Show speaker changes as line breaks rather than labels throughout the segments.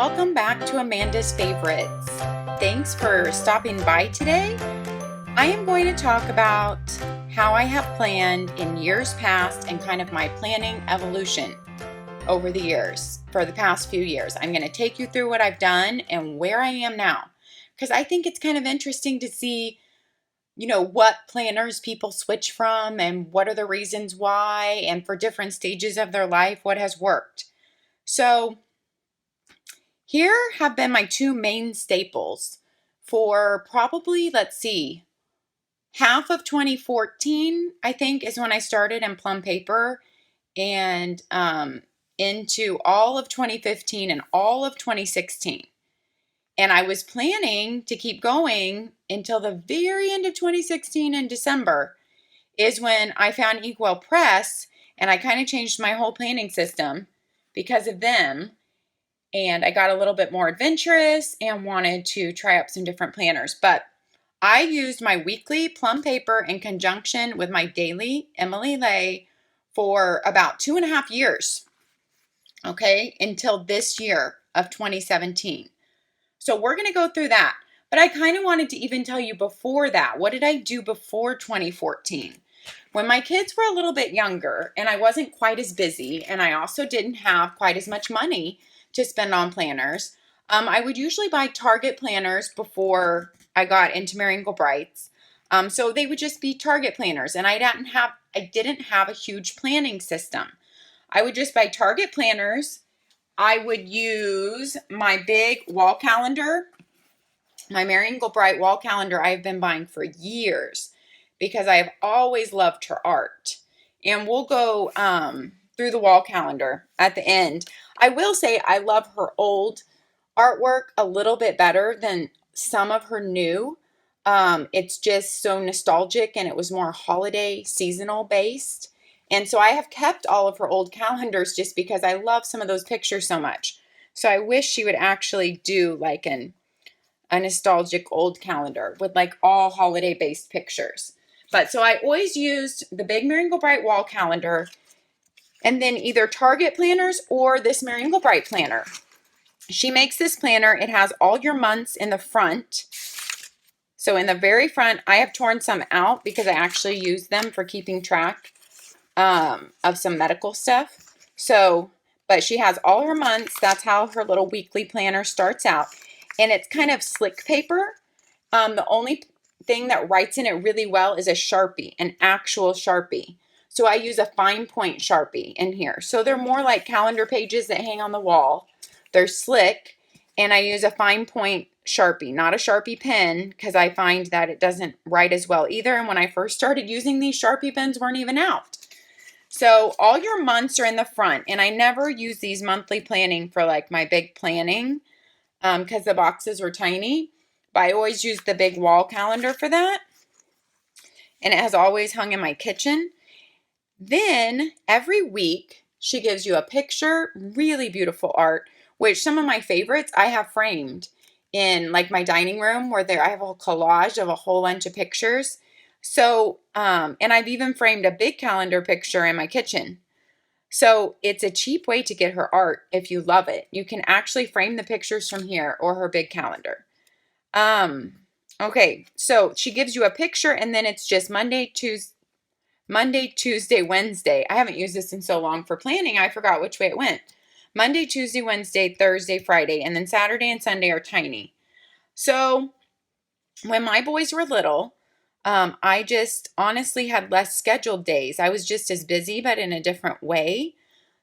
Welcome back to Amanda's Favorites. Thanks for stopping by today. I am going to talk about how I have planned in years past and kind of my planning evolution over the years for the past few years. I'm going to take you through what I've done and where I am now, because I think it's kind of interesting to see, what planners people switch from and what are the reasons why, and for different stages of their life, what has worked. So here have been my two main staples for probably, half of 2014, I think, is when I started in Plum Paper, and into all of 2015 and all of 2016. And I was planning to keep going until the very end of 2016 in December is when I found Inkwell Press, and I kind of changed my whole planning system because of them. And I got a little bit more adventurous and wanted to try out some different planners. But I used my weekly Plum Paper in conjunction with my daily Emily Lay for about 2.5 years. Okay, until this year of 2017. So we're going to go through that. But I kind of wanted to even tell you before that. What did I do before 2014? When my kids were a little bit younger and I wasn't quite as busy, and I also didn't have quite as much money to spend on planners, I would usually buy Target planners before I got into Mary Engelbrites. So they would just be Target planners, and I didn't have a huge planning system. I would just buy Target planners. I would use my big wall calendar, my Mary Engelbrite wall calendar I've been buying for years because I have always loved her art. And we'll go through the wall calendar at the end. I will say I love her old artwork a little bit better than some of her new. It's just so nostalgic, and it was more holiday seasonal based. And so I have kept all of her old calendars just because I love some of those pictures so much. So I wish she would actually do like a nostalgic old calendar with like all holiday based pictures. But so I always used the big Mary Engelbrite wall calendar, and then either Target planners or this Mary Engelbrite planner. She makes this planner. It has all your months in the front. So in the very front, I have torn some out because I actually use them for keeping track of some medical stuff. So, but she has all her months. That's how her little weekly planner starts out. And it's kind of slick paper. The only thing that writes in it really well is a Sharpie, an actual Sharpie. So I use a fine point Sharpie in here. So they're more like calendar pages that hang on the wall. They're slick, and I use a fine point Sharpie, not a Sharpie pen, because I find that it doesn't write as well either. And when I first started using these, Sharpie pens weren't even out. So all your months are in the front, and I never use these monthly planning for like my big planning because the boxes were tiny. But I always use the big wall calendar for that, and it has always hung in my kitchen. Then every week she gives you a picture, really beautiful art, which some of my favorites I have framed in like my dining room where I have a collage of a whole bunch of pictures. So, and I've even framed a big calendar picture in my kitchen. So it's a cheap way to get her art if you love it. You can actually frame the pictures from here or her big calendar. Okay, so she gives you a picture, and then it's just Monday, Tuesday, Wednesday. I haven't used this in so long for planning, I forgot which way it went. Monday, Tuesday, Wednesday, Thursday, Friday, and then Saturday and Sunday are tiny. So when my boys were little, I just honestly had less scheduled days. I was just as busy, but in a different way.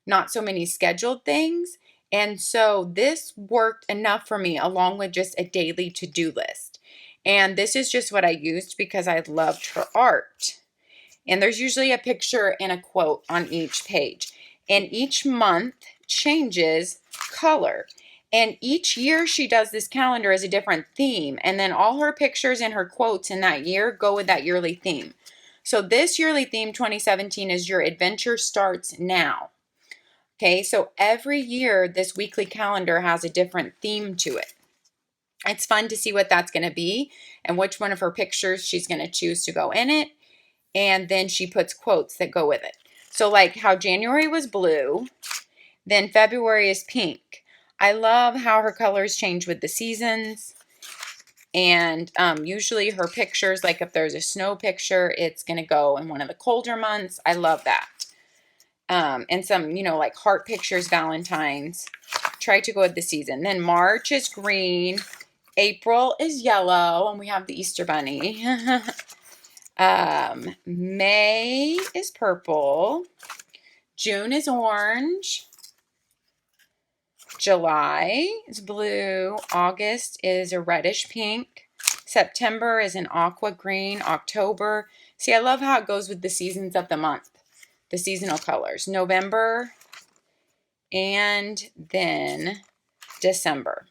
Not so many scheduled things. And so this worked enough for me, along with just a daily to-do list. And this is just what I used because I loved her art. And there's usually a picture and a quote on each page. And each month changes color. And each year she does this calendar as a different theme. And then all her pictures and her quotes in that year go with that yearly theme. So this yearly theme, 2017, is Your Adventure Starts Now. Okay, so every year this weekly calendar has a different theme to it. It's fun to see what that's going to be and which one of her pictures she's going to choose to go in it. And then she puts quotes that go with it. So like how January was blue, then February is pink. I love how her colors change with the seasons. And usually her pictures, like if there's a snow picture, it's going to go in one of the colder months. I love that. And some, like heart pictures, Valentine's. Try to go with the season. Then March is green. April is yellow. And we have the Easter Bunny. May is purple. June is orange. July is blue. August is a reddish pink. September is an aqua green. October. See, I love how it goes with the seasons of the month. The seasonal colors. November and then December.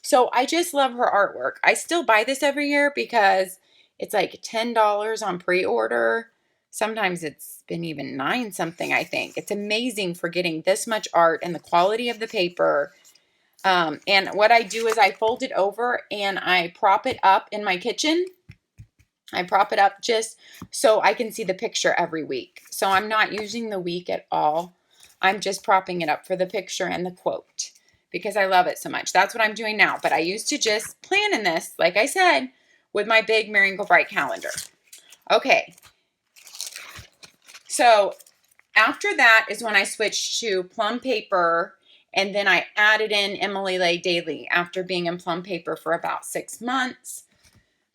So I just love her artwork. I still buy this every year because it's like $10 on pre-order. Sometimes it's been even $9 something, I think. It's amazing for getting this much art and the quality of the paper. And what I do is I fold it over and I prop it up in my kitchen. I prop it up just so I can see the picture every week. So I'm not using the week at all. I'm just propping it up for the picture and the quote because I love it so much. That's what I'm doing now. But I used to just plan in this, like I said, with my big Mary Engel calendar. Okay. So after that is when I switched to Plum Paper, and then I added in Emily Lay Daily after being in Plum Paper for about 6 months.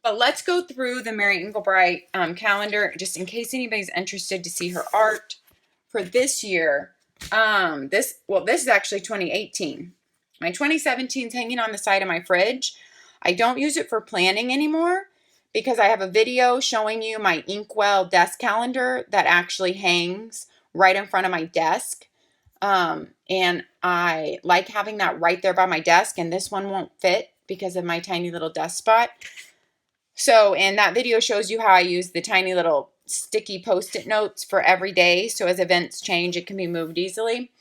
But let's go through the Mary Engelbrite calendar just in case anybody's interested to see her art for this year. This is actually 2018. My 2017 is hanging on the side of my fridge. I don't use it for planning anymore because I have a video showing you my Inkwell desk calendar that actually hangs right in front of my desk. And I like having that right there by my desk, and this one won't fit because of my tiny little desk spot. So, and that video shows you how I use the tiny little sticky post-it notes for every day. So as events change, it can be moved easily.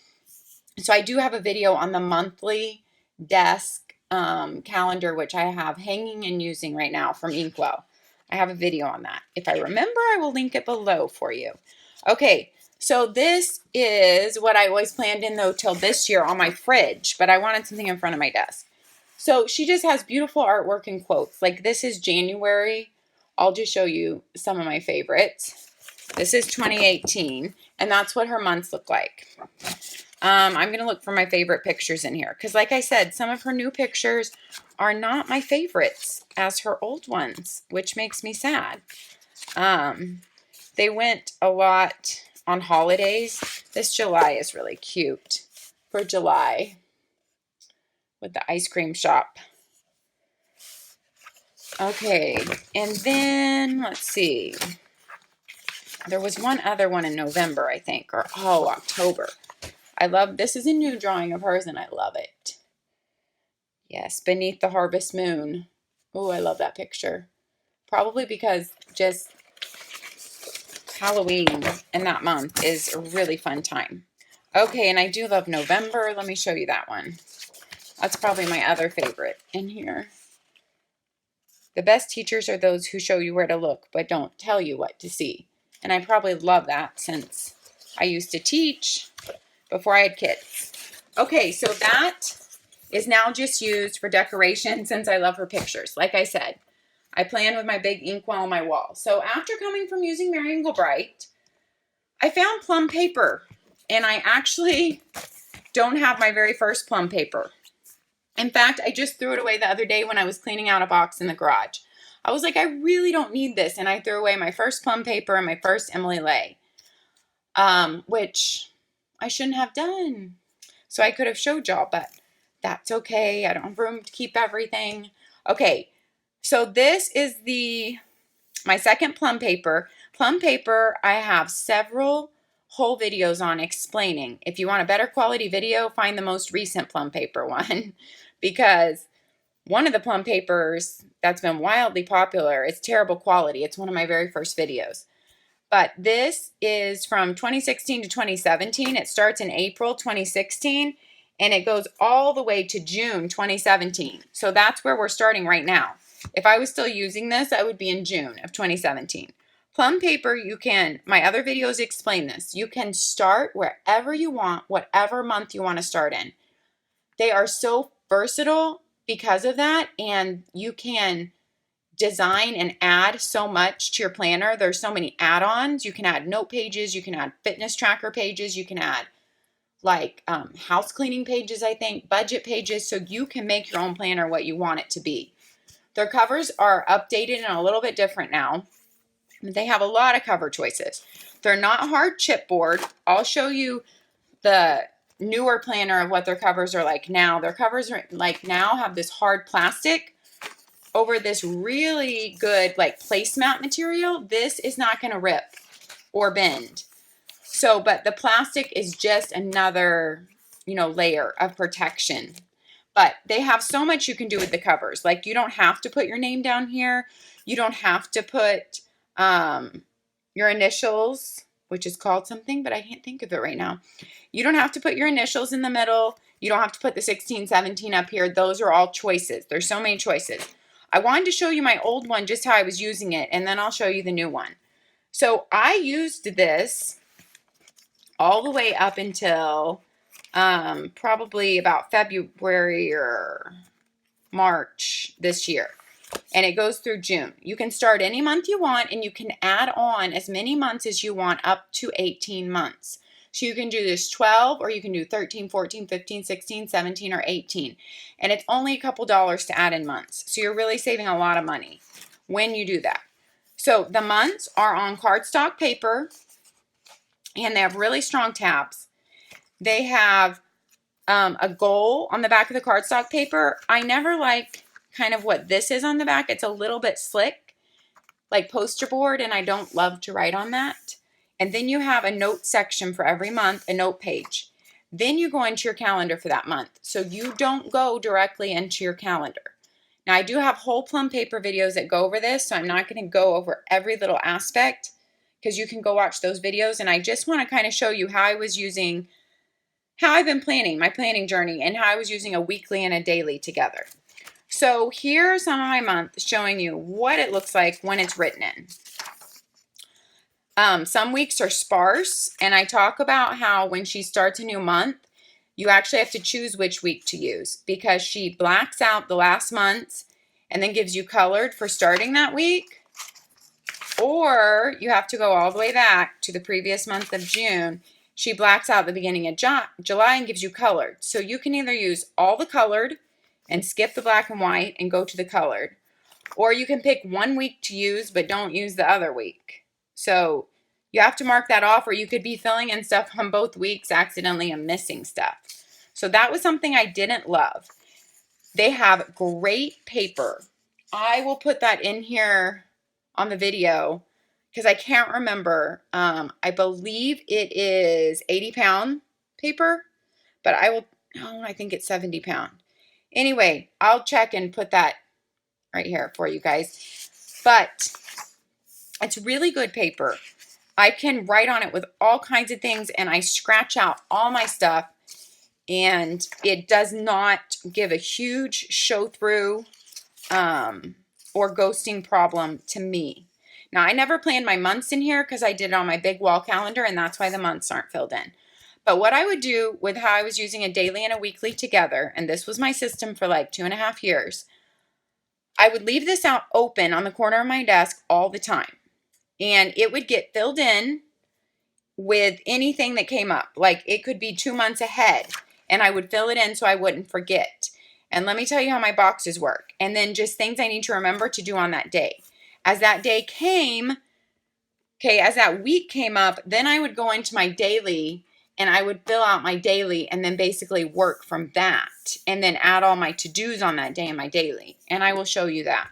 So I do have a video on the monthly desk calendar, which I have hanging and using right now from Inkwell. I have a video on that. If I remember, I will link it below for you. Okay, so this is what I always planned in though till this year on my fridge, but I wanted something in front of my desk. So she just has beautiful artwork and quotes. Like this is January. I'll just show you some of my favorites. This is 2018, and that's what her months look like. I'm going to look for my favorite pictures in here because, like I said, some of her new pictures are not my favorites as her old ones, which makes me sad. They went a lot on holidays. This July is really cute for July with the ice cream shop. Okay, and then let's see. There was one other one in November, I think, or October. I love, this is a new drawing of hers and I love it. Yes, Beneath the Harvest Moon. Oh, I love that picture. Probably because just Halloween in that month is a really fun time. Okay, and I do love November. Let me show you that one. That's probably my other favorite in here. The best teachers are those who show you where to look, but don't tell you what to see. And I probably love that since I used to teach before I had kids. Okay, so that is now just used for decoration since I love her pictures. Like I said, I plan with my big Inkwell on my wall. So after coming from using Mary Engelbrite, I found Plum Paper. And I actually don't have my very first Plum Paper. In fact, I just threw it away the other day when I was cleaning out a box in the garage. I was like, I really don't need this. And I threw away my first Plum Paper and my first Emily Lay, which I shouldn't have done. So I could have showed y'all, but that's okay. I don't have room to keep everything. Okay, so this is my second Plum Paper. Plum Paper, I have several whole videos on explaining. If you want a better quality video, find the most recent Plum Paper one because one of the Plum Papers that's been wildly popular, it's terrible quality. It's one of my very first videos. But this is from 2016 to 2017. It starts in April 2016 and it goes all the way to June 2017. So that's where we're starting right now. If I was still using this, I would be in June of 2017. Plum Paper, my other videos explain this. You can start wherever you want, whatever month you want to start in. They are so versatile because of that, and you can design and add so much to your planner. There's so many add-ons. You can add note pages, you can add fitness tracker pages, you can add like house cleaning pages, I think, budget pages, so you can make your own planner what you want it to be. Their covers are updated and a little bit different now. They have a lot of cover choices. They're not hard chipboard. I'll show you the newer planner of what their covers are like now. Their covers are like now have this hard plastic over this really good like placemat material. This is not going to rip or bend. So, but the plastic is just another, layer of protection. But they have so much you can do with the covers. Like you don't have to put your name down here. You don't have to put your initials, which is called something, but I can't think of it right now. You don't have to put your initials in the middle. You don't have to put the 16, 17 up here. Those are all choices. There's so many choices. I wanted to show you my old one, just how I was using it, and then I'll show you the new one. So I used this all the way up until probably about February or March this year. And it goes through June. You can start any month you want, and you can add on as many months as you want, up to 18 months. So you can do this 12, or you can do 13, 14, 15, 16, 17, or 18. And it's only a couple dollars to add in months. So you're really saving a lot of money when you do that. So the months are on cardstock paper, and they have really strong tabs. They have a goal on the back of the cardstock paper. I never like kind of what this is on the back. It's a little bit slick, like poster board, and I don't love to write on that. And then you have a note section for every month, a note page. Then you go into your calendar for that month. So you don't go directly into your calendar. Now I do have whole Plum Paper videos that go over this, so I'm not going to go over every little aspect because you can go watch those videos. And I just want to kind of show you how I've been planning my planning journey and how I was using a weekly and a daily together. So here are some of my months showing you what it looks like when it's written in. Some weeks are sparse, and I talk about how when she starts a new month, you actually have to choose which week to use because she blacks out the last months and then gives you colored for starting that week, or you have to go all the way back to the previous month of June. She blacks out the beginning of July and gives you colored. So you can either use all the colored and skip the black and white and go to the colored, or you can pick one week to use but don't use the other week. So you have to mark that off, or you could be filling in stuff on both weeks accidentally and missing stuff. So that was something I didn't love. They have great paper. I will put that in here on the video because I can't remember. I believe it is 80-pound paper, but I think it's 70-pound. Anyway, I'll check and put that right here for you guys. But it's really good paper. I can write on it with all kinds of things, and I scratch out all my stuff, and it does not give a huge show through or ghosting problem to me. Now, I never planned my months in here because I did it on my big wall calendar, and that's why the months aren't filled in. But what I would do with how I was using a daily and a weekly together, and this was my system for like 2.5 years, I would leave this out open on the corner of my desk all the time. And it would get filled in with anything that came up. Like it could be 2 months ahead, and I would fill it in so I wouldn't forget. And let me tell you how my boxes work. And then just things I need to remember to do on that day. As that day came, as that week came up, then I would go into my daily and I would fill out my daily and then basically work from that and then add all my to-dos on that day in my daily. And I will show you that.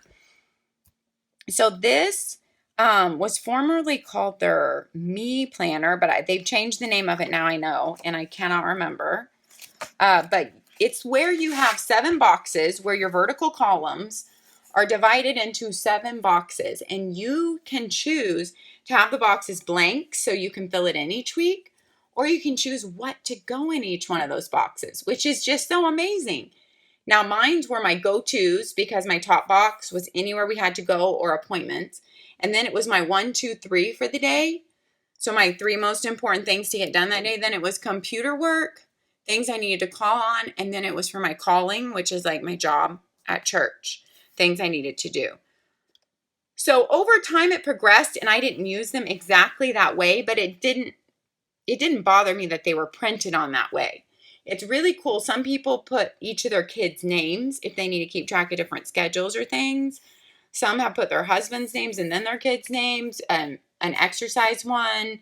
So this was formerly called their Me Planner, but they've changed the name of it now, I know, and I cannot remember. But it's where you have 7 boxes where your vertical columns are divided into 7 boxes, and you can choose to have the boxes blank so you can fill it in each week, or you can choose what to go in each one of those boxes, which is just so amazing. Now, mine were my go-tos because my top box was anywhere we had to go or appointments. And then it was my 1, 2, 3 for the day. So my 3 most important things to get done that day. Then it was computer work, things I needed to call on, and then it was for my calling, which is like my job at church, things I needed to do. So over time it progressed, and I didn't use them exactly that way, but it didn't bother me that they were printed on that way. It's really cool. Some people put each of their kids' names if they need to keep track of different schedules or things. Some have put their husband's names and then their kids' names, and an exercise one.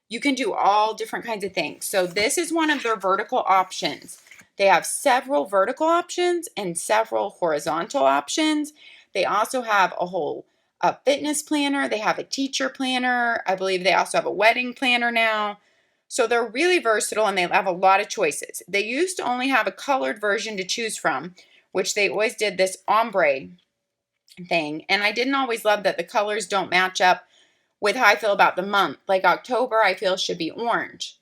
You can do all different kinds of things. So this is one of their vertical options. They have several vertical options and several horizontal options. They also have a fitness planner. They have a teacher planner. I believe they also have a wedding planner now. So they're really versatile, and they have a lot of choices. They used to only have a colored version to choose from, which they always did this ombre thing. And I didn't always love that the colors don't match up with how I feel about the month. Like October, I feel should be orange.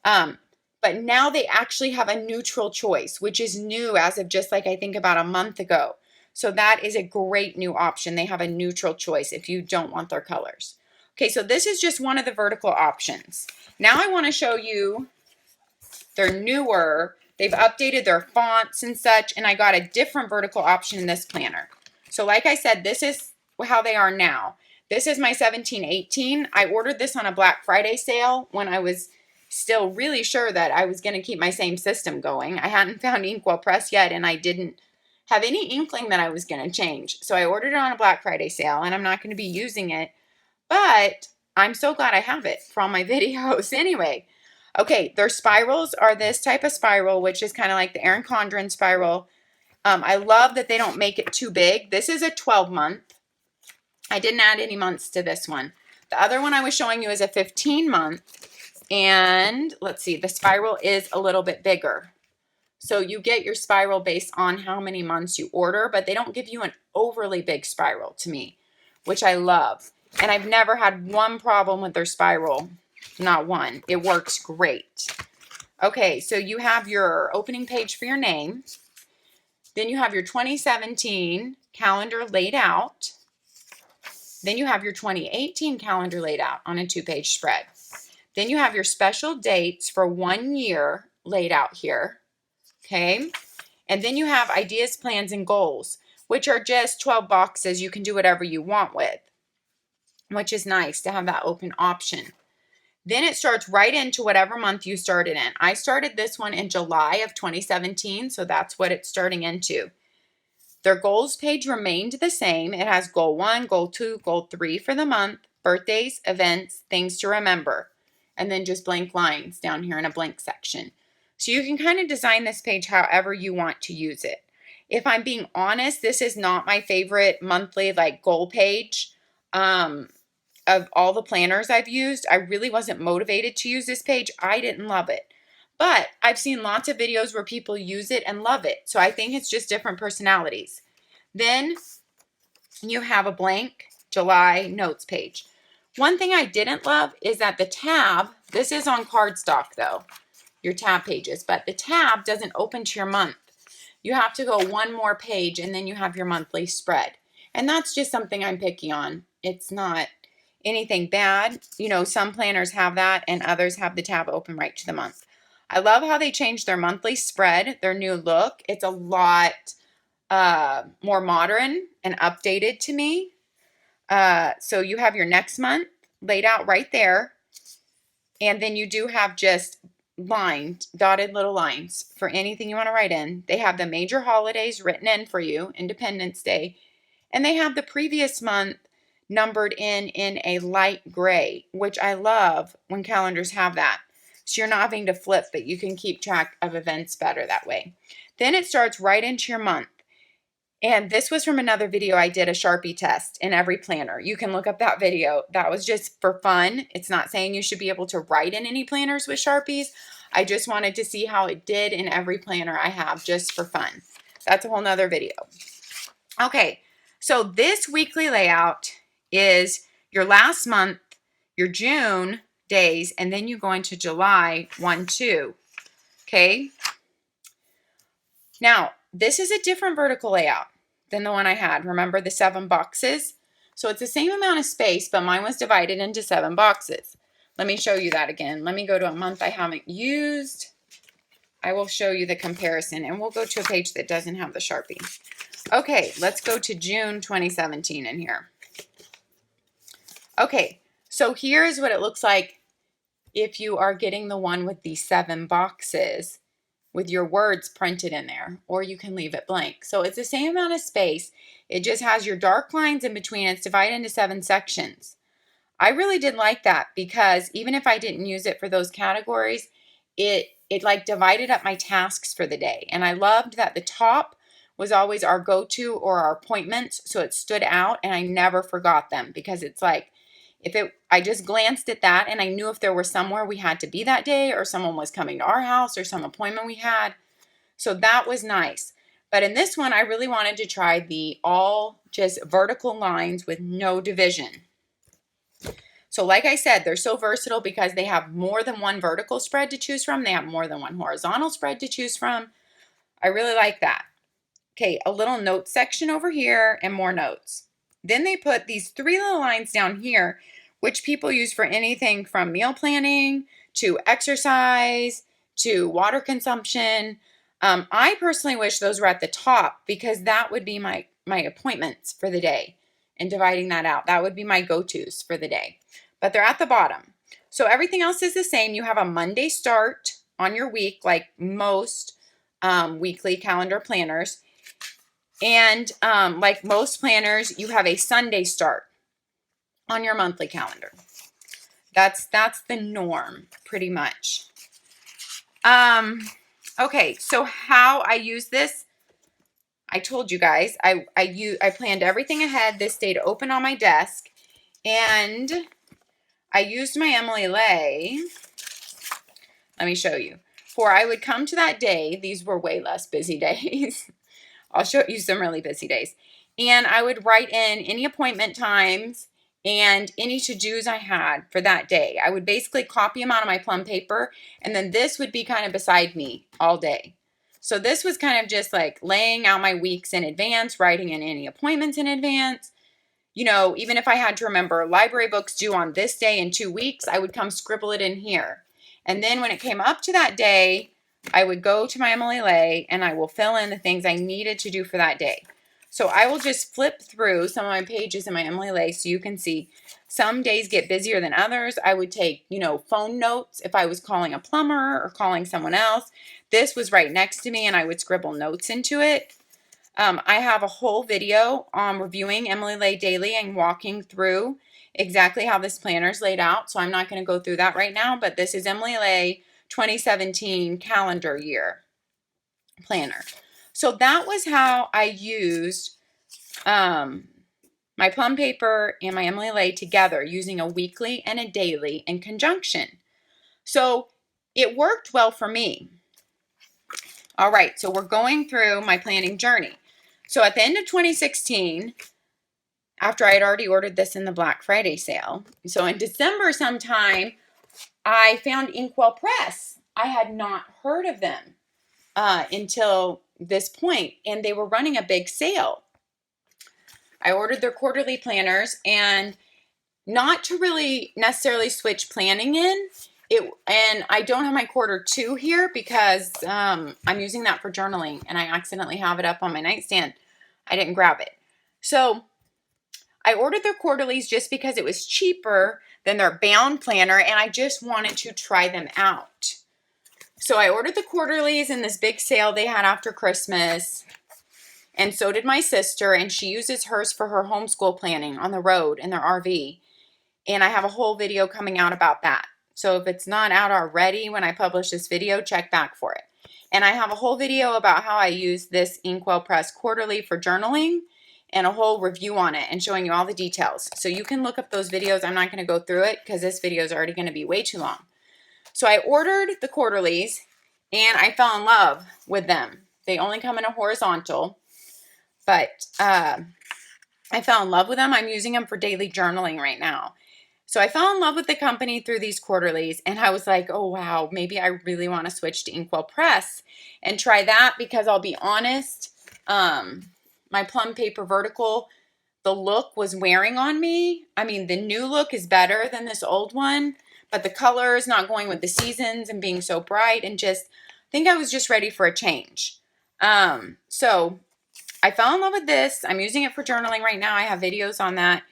But now they actually have a neutral choice, which is new as of just like I think about a month ago. So that is a great new option. They have a neutral choice if you don't want their colors. Okay, so this is just one of the vertical options. Now I want to show you their newer, they've updated their fonts and such, and I got a different vertical option in this planner. So like I said, this is how they are now. This is my 1718. I ordered this on a Black Friday sale when I was still really sure that I was going to keep my same system going. I hadn't found Inkwell Press yet, and I didn't have any inkling that I was going to change. So I ordered it on a Black Friday sale, and I'm not going to be using it, but I'm so glad I have it for all my videos anyway. Okay, their spirals are this type of spiral, which is kind of like the Erin Condren spiral. I love that they don't make it too big. This is a 12-month. I didn't add any months to this one. The other one I was showing you is a 15-month. And let's see, the spiral is a little bit bigger. So you get your spiral based on how many months you order, but they don't give you an overly big spiral to me, which I love. And I've never had one problem with their spiral. Not one. It works great. Okay, so you have your opening page for your name. Then you have your 2017 calendar laid out. Then you have your 2018 calendar laid out on a 2-page spread. Then you have your special dates for 1 year laid out here. Okay. And then you have ideas, plans, and goals, which are just 12 boxes you can do whatever you want with, which is nice to have that open option. Then it starts right into whatever month you started in. I started this one in July of 2017, so that's what it's starting into. Their goals page remained the same. It has goal 1, goal 2, goal 3 for the month, birthdays, events, things to remember, and then just blank lines down here in a blank section. So you can kind of design this page however you want to use it. If I'm being honest, this is not my favorite monthly like goal page. Of all the planners I've used, I really wasn't motivated to use this page. I didn't love it. But I've seen lots of videos where people use it and love it. So I think it's just different personalities. Then you have a blank July notes page. One thing I didn't love is that the tab, this is on cardstock though, your tab pages, but the tab doesn't open to your month. You have to go one more page and then you have your monthly spread. And that's just something I'm picky on. It's not anything bad. You know, some planners have that and others have the tab open right to the month. I love how they changed their monthly spread, their new look. It's a lot more modern and updated to me. So you have your next month laid out right there. And then you do have just lined, dotted little lines for anything you want to write in. They have the major holidays written in for you, Independence Day. And they have the previous month numbered in a light gray, which I love when calendars have that. So you're not having to flip, but you can keep track of events better that way. Then it starts right into your month. And this was from another video I did, a Sharpie test in every planner. You can look up that video. That was just for fun. It's not saying you should be able to write in any planners with Sharpies. I just wanted to see how it did in every planner I have just for fun. That's a whole nother video. Okay, so this weekly layout is your last month, your June days, and then you go into July 1, 2. Okay. Now, this is a different vertical layout than the one I had. Remember the 7 boxes? So it's the same amount of space, but mine was divided into 7 boxes. Let me show you that again. Let me go to a month I haven't used. I will show you the comparison, and we'll go to a page that doesn't have the Sharpie. Okay, let's go to June 2017 in here. Okay, so here's what it looks like if you are getting the one with the 7 boxes with your words printed in there, or you can leave it blank. So it's the same amount of space. It just has your dark lines in between. It's divided into 7 sections. I really did like that because even if I didn't use it for those categories, it like divided up my tasks for the day. And I loved that the top was always our go-to or our appointments, so it stood out and I never forgot them, because it's like I just glanced at that and I knew if there was somewhere we had to be that day, or someone was coming to our house, or some appointment we had. So that was nice. But in this one, I really wanted to try the all just vertical lines with no division. So like I said, they're so versatile because they have more than one vertical spread to choose from. They have more than one horizontal spread to choose from. I really like that. Okay, a little note section over here and more notes. Then they put these 3 little lines down here, which people use for anything from meal planning to exercise to water consumption. I personally wish those were at the top, because that would be my appointments for the day, and dividing that out. That would be my go-tos for the day. But they're at the bottom. So everything else is the same. You have a Monday start on your week, like most weekly calendar planners. And like most planners, you have a Sunday start on your monthly calendar. That's the norm, pretty much. Okay, so how I use this, I told you guys, I planned everything ahead. This stayed open on my desk, and I used my Emily Lay. Let me show you. For I would come to that day, these were way less busy days. I'll show you some really busy days. And I would write in any appointment times and any to-dos I had for that day. I would basically copy them out of my Plum paper, and then this would be kind of beside me all day. So this was kind of just like laying out my weeks in advance, writing in any appointments in advance. You know, even if I had to remember library books due on this day in 2 weeks, I would come scribble it in here. And then when it came up to that day, I would go to my Emily Lay and I will fill in the things I needed to do for that day. So I will just flip through some of my pages in my Emily Lay so you can see some days get busier than others. I would take, phone notes if I was calling a plumber or calling someone else. This was right next to me and I would scribble notes into it. I have a whole video on reviewing Emily Lay Daily and walking through exactly how this planner is laid out. So I'm not going to go through that right now, but this is Emily Lay 2017 calendar year planner. So that was how I used my Plum paper and my Emily Lay together, using a weekly and a daily in conjunction. So it worked well for me. All right, so we're going through my planning journey. So at the end of 2016, after I had already ordered this in the Black Friday sale, so in December sometime, I found Inkwell Press. I had not heard of them until this point, and they were running a big sale. I ordered their quarterly planners, and not to really necessarily switch planning in. And I don't have my quarter 2 here because I'm using that for journaling, and I accidentally have it up on my nightstand. I didn't grab it. So I ordered their quarterlies just because it was cheaper than their bound planner, and I just wanted to try them out. So I ordered the quarterlies in this big sale they had after Christmas, and so did my sister, and she uses hers for her homeschool planning on the road in their RV. And I have a whole video coming out about that. So if it's not out already when I publish this video, check back for it. And I have a whole video about how I use this Inkwell Press quarterly for journaling, and a whole review on it and showing you all the details. So you can look up those videos. I'm not going to go through it because this video is already going to be way too long. So I ordered the quarterlies and I fell in love with them. They only come in a horizontal, but I fell in love with them. I'm using them for daily journaling right now. So I fell in love with the company through these quarterlies, and I was like, oh wow, maybe I really want to switch to Inkwell Press and try that, because I'll be honest, my Plum paper vertical, the look was wearing on me. I mean, the new look is better than this old one, but the color is not going with the seasons and being so bright, and just think I was just ready for a change. So I fell in love with this. I'm using it for journaling right now. I have videos on that.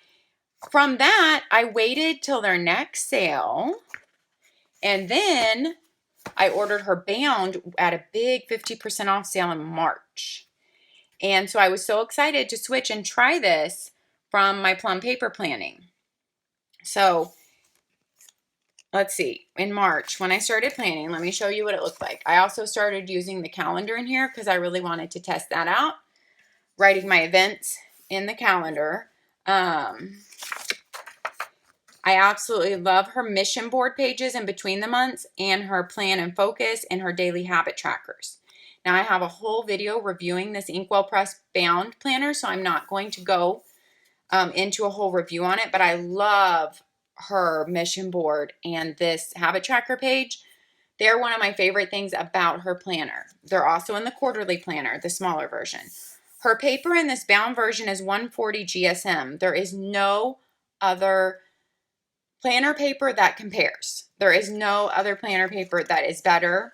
From that, I waited till their next sale, and then I ordered her bound at a big 50% off sale in March. And so I was so excited to switch and try this from my Plum Paper planning. So let's see, in March, when I started planning, let me show you what it looked like. I also started using the calendar in here because I really wanted to test that out. Writing my events in the calendar. I absolutely love her mission board pages in between the months and her plan and focus and her daily habit trackers. Now I have a whole video reviewing this Inkwell Press bound planner, so I'm not going to go into a whole review on it, but I love her mission board and this habit tracker page. They're one of my favorite things about her planner. They're also in the quarterly planner, the smaller version. Her paper in this bound version is 140 GSM. There is no other planner paper that compares. There is no other planner paper that is better,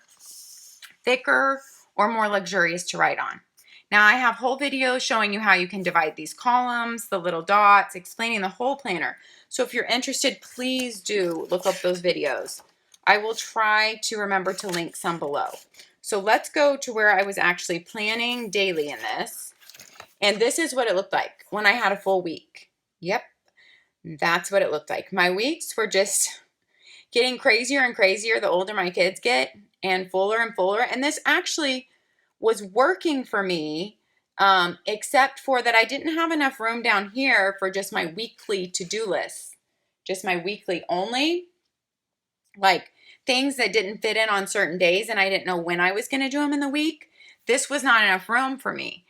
thicker, or more luxurious to write on. Now I have whole videos showing you how you can divide these columns, the little dots, explaining the whole planner. So if you're interested, please do look up those videos. I will try to remember to link some below. So let's go to where I was actually planning daily in this. And this is what it looked like when I had a full week. Yep. That's what it looked like. My weeks were just getting crazier and crazier the older my kids get, and fuller and fuller. And this actually was working for me, except for that I didn't have enough room down here for just my weekly to-do list. Just my weekly only. Like things that didn't fit in on certain days and I didn't know when I was going to do them in the week. This was not enough room for me.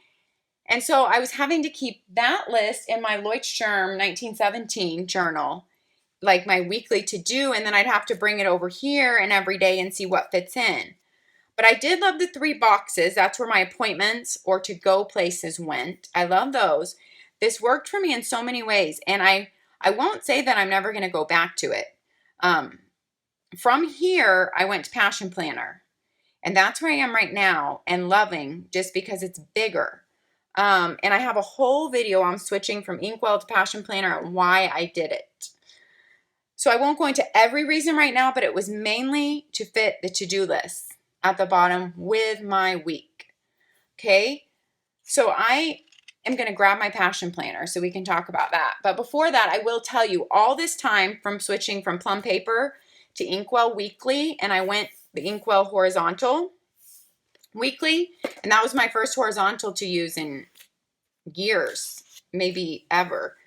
And so I was having to keep that list in my Leuchtturm 1917 journal, like my weekly to do, and then I'd have to bring it over here and every day and see what fits in. But I did love the 3 boxes. That's where my appointments or to go places went. I love those. This worked for me in so many ways, and I won't say that I'm never going to go back to it. From here, I went to Passion Planner, and that's where I am right now and loving just because it's bigger. And I have a whole video on switching from Inkwell to Passion Planner and why I did it. So I won't go into every reason right now, but it was mainly to fit the to-do list at the bottom with my week. Okay, so I am going to grab my Passion Planner so we can talk about that. But before that, I will tell you all this time from switching from Plum Paper to Inkwell Weekly, and I went the Inkwell Horizontal Weekly, and that was my first horizontal to use in years, maybe ever.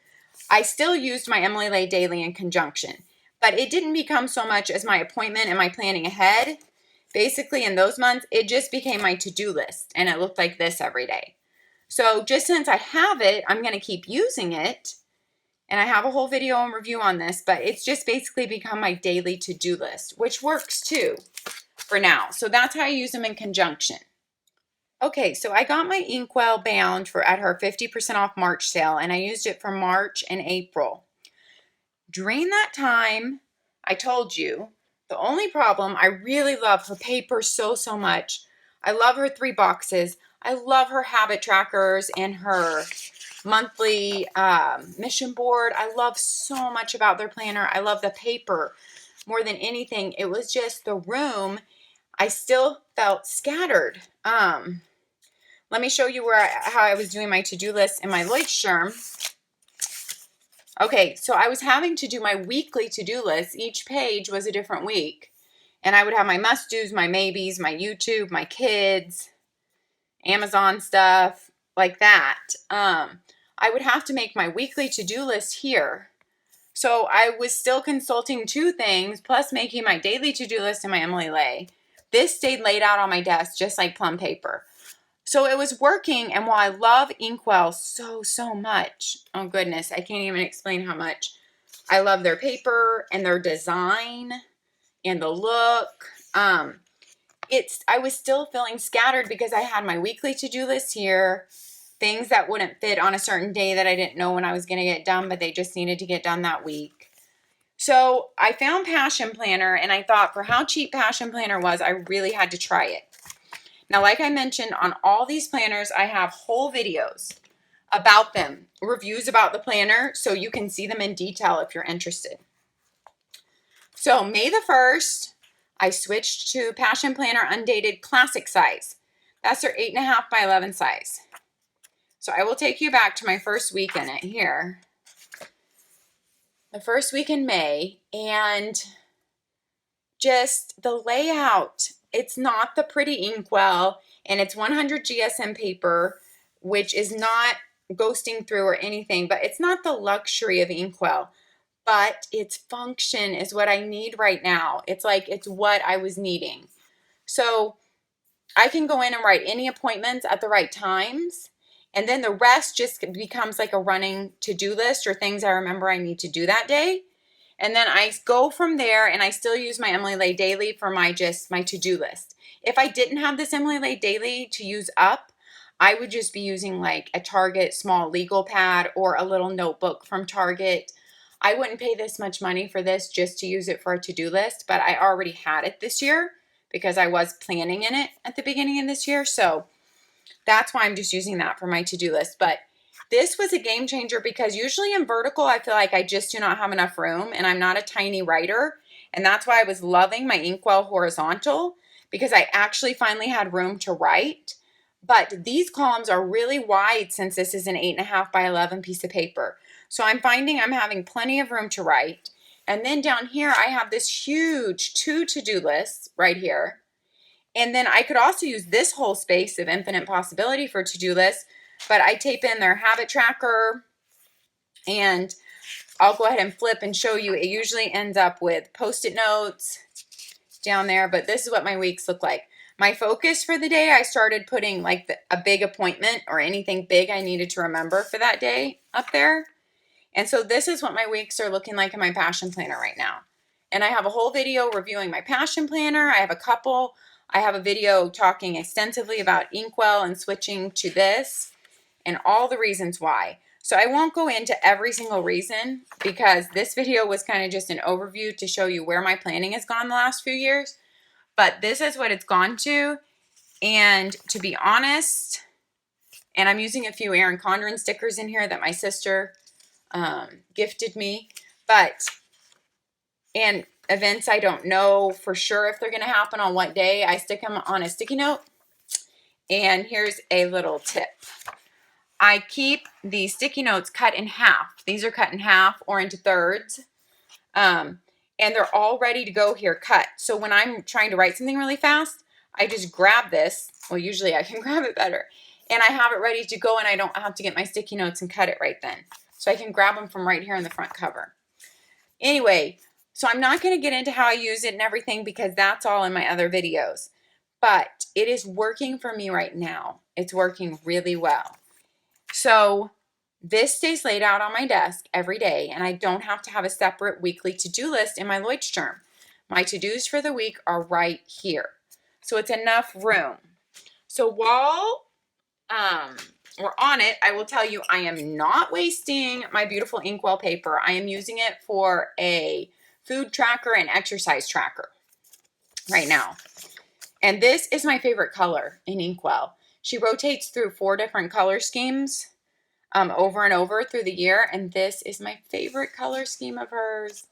I still used my Emily Lay Daily in conjunction, but it didn't become so much as my appointment and my planning ahead. Basically, in those months, it just became my to-do list, and it looked like this every day. So just since I have it, I'm going to keep using it, and I have a whole video and review on this, but it's just basically become my daily to-do list, which works too for now. So that's how I use them in conjunction. Okay, so I got my Inkwell bound at her 50% off March sale, and I used it for March and April. During that time, I told you, the only problem, I really love her paper so much. I love her 3 boxes. I love her habit trackers and her monthly mission board. I love so much about their planner. I love the paper more than anything. It was just the room. I still felt scattered. Let me show you how I was doing my to-do list in my Leuchtturm. Okay, so I was having to do my weekly to-do list. Each page was a different week. And I would have my must-dos, my maybes, my YouTube, my kids, Amazon stuff, like that. I would have to make my weekly to-do list here. So I was still consulting 2 things, plus making my daily to-do list in my Emily Lay. This stayed laid out on my desk, just like Plum Paper. So it was working, and while I love Inkwell so much, oh goodness, I can't even explain how much I love their paper and their design and the look. I was still feeling scattered because I had my weekly to-do list here, things that wouldn't fit on a certain day that I didn't know when I was going to get done, but they just needed to get done that week. So I found Passion Planner, and I thought for how cheap Passion Planner was, I really had to try it. Now, like I mentioned, on all these planners, I have whole videos about them, reviews about the planner, so you can see them in detail if you're interested. So May the 1st, I switched to Passion Planner Undated Classic size. That's their 8.5 by 11 size. So I will take you back to my first week in it here. The first week in May, and just the layout. It's not the pretty Inkwell, and it's 100 GSM paper, which is not ghosting through or anything, but it's not the luxury of Inkwell, but its function is what I need right now. It's like, it's what I was needing. So I can go in and write any appointments at the right times, and then the rest just becomes like a running to-do list or things I remember I need to do that day. And then I go from there, and I still use my Emily Lay Daily for my to-do list. If I didn't have this Emily Lay Daily to use up, I would just be using like a Target small legal pad or a little notebook from Target. I wouldn't pay this much money for this just to use it for a to-do list, but I already had it this year because I was planning in it at the beginning of this year. So that's why I'm just using that for my to-do list. But this was a game changer because usually in vertical, I feel like I just do not have enough room, and I'm not a tiny writer. And that's why I was loving my Inkwell horizontal, because I actually finally had room to write. But these columns are really wide since this is an 8.5 by 11 piece of paper. So I'm finding I'm having plenty of room to write. And then down here, I have this huge 2 to-do lists right here. And then I could also use this whole space of infinite possibility for to-do lists, but I tape in their habit tracker, and I'll go ahead and flip and show you. It usually ends up with Post-it notes down there, but this is what my weeks look like. My focus for the day, I started putting like a big appointment or anything big I needed to remember for that day up there. And so this is what my weeks are looking like in my Passion Planner right now. And I have a whole video reviewing my Passion Planner. I have a video talking extensively about Inkwell and switching to this and all the reasons why. So I won't go into every single reason because this video was kind of just an overview to show you where my planning has gone the last few years. But this is what it's gone to. And to be honest, and I'm using a few Erin Condren stickers in here that my sister gifted me. And events I don't know for sure if they're going to happen on what day, I stick them on a sticky note. And here's a little tip. I keep the sticky notes cut in half. These are cut in half or into thirds. And they're all ready to go here cut. So when I'm trying to write something really fast, I just grab this. Well, usually I can grab it better. And I have it ready to go, and I don't have to get my sticky notes and cut it right then. So I can grab them from right here on the front cover. Anyway, so I'm not going to get into how I use it and everything because that's all in my other videos. But it is working for me right now. It's working really well. So this stays laid out on my desk every day, and I don't have to have a separate weekly to-do list in my Leuchtturm. My to-dos for the week are right here. So it's enough room. So while we're on it, I will tell you I am not wasting my beautiful Inkwell paper. I am using it for a food tracker and exercise tracker right now. And this is my favorite color in Inkwell. She rotates through 4 different color schemes over and over through the year, and this is my favorite color scheme of hers.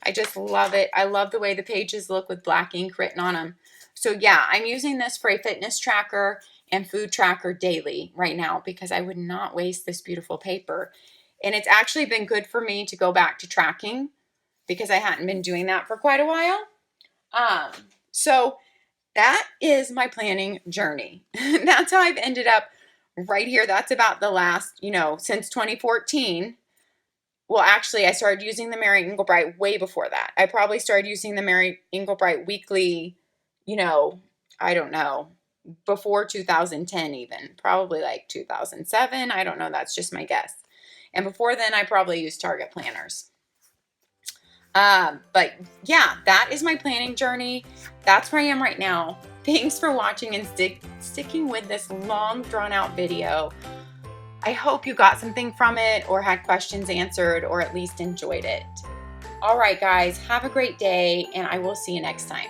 I just love it. I love the way the pages look with black ink written on them. So yeah, I'm using this for a fitness tracker and food tracker daily right now because I would not waste this beautiful paper. And it's actually been good for me to go back to tracking because I hadn't been doing that for quite a while. So that is my planning journey. That's how I've ended up right here. That's about the last, since 2014. Well, actually, I started using the Mary Engelbrite way before that. I probably started using the Mary Engelbrite weekly, I don't know, before 2010 even. Probably like 2007. I don't know. That's just my guess. And before then, I probably used Target planners. But yeah, that is my planning journey. That's where I am right now. Thanks for watching and sticking with this long drawn out video. I hope you got something from it or had questions answered or at least enjoyed it. All right, guys, have a great day, and I will see you next time.